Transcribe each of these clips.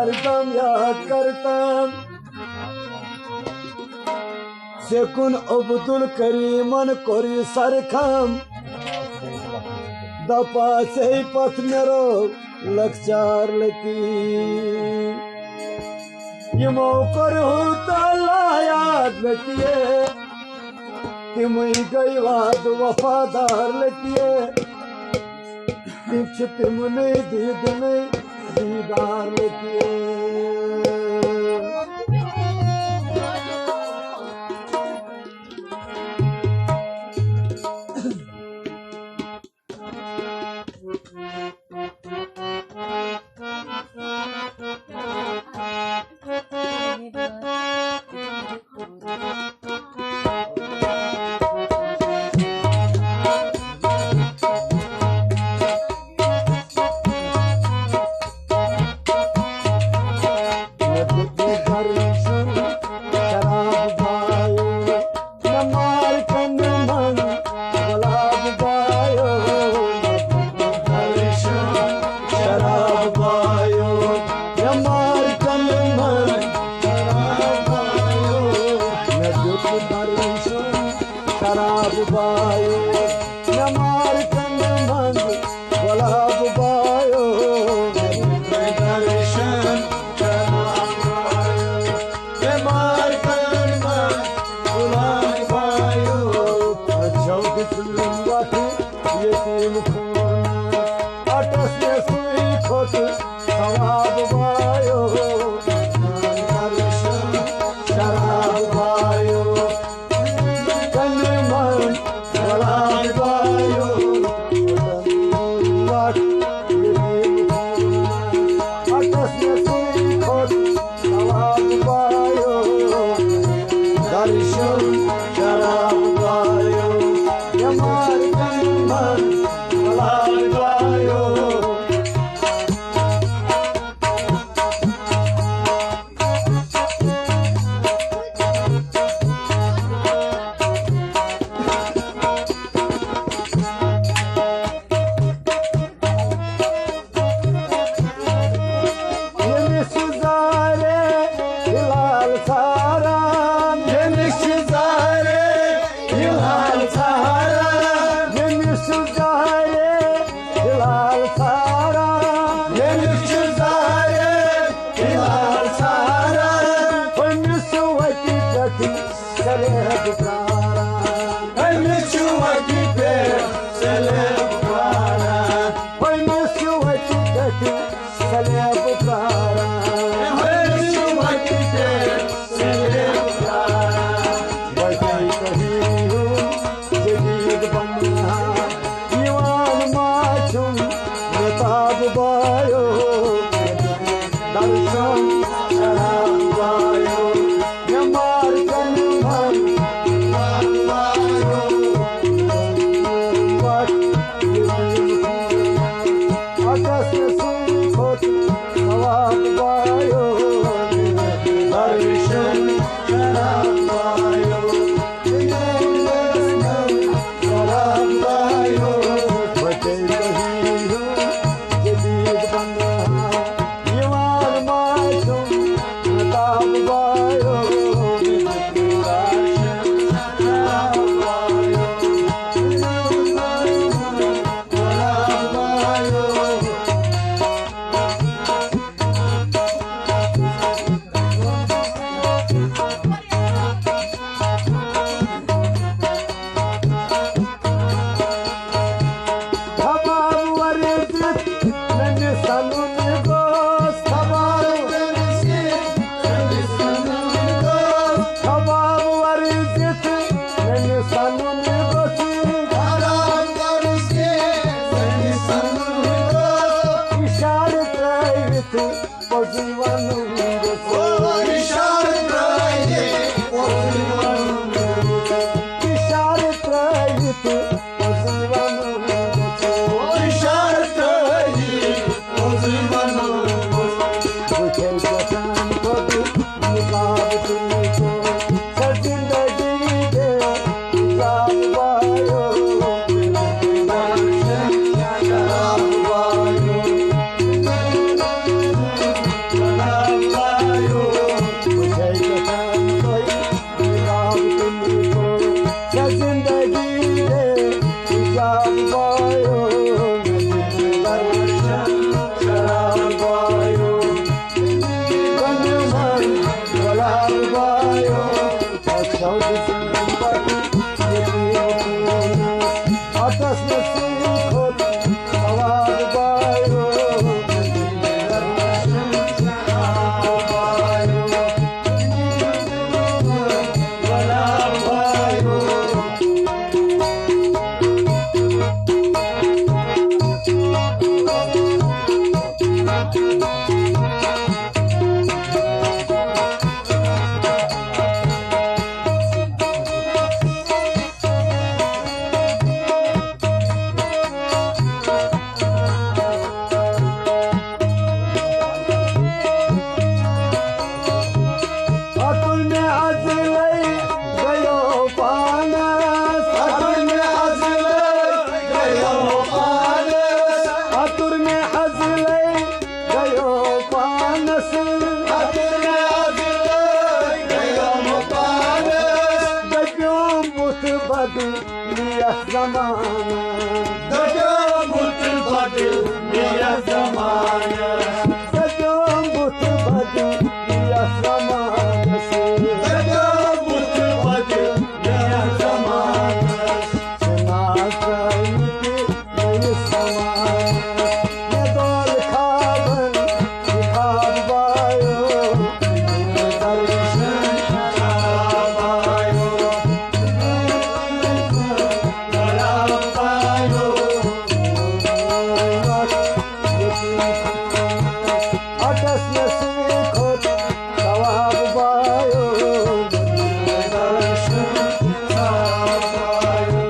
हरदम याद करता सेकुन अब्दुल करीमन कोरी सरखम दपा से पथ मेरो लक्षार लती यमो करू तला याद लतिए तिमुई गई वाद वफादार लतिए तिछ तिमुने दीद में दीदार लतिए लिया जमाना गजमुत बदल लिया जमाना गजमुत बदल लिया जमाना से गजमुत बदल लिया जमाना सुना करके ये समाना ये दौल खाबन खाबायो दर्शन आयो पायो अटस में सीखो सवाब बायो दर्शन आयो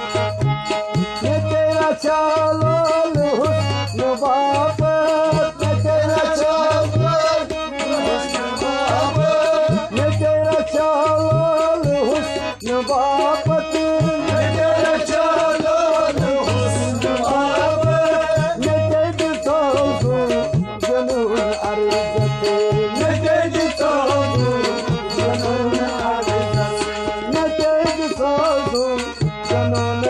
ये तेरा चालो हुस्न बापत ये तेरा चालो ये तेरा चालो हुस्न बापत तेरा चलो हुस्न बाबा ये तेज तो जनून अर्जते ये तेज तो जनून अर्जते ये तेज तो जनून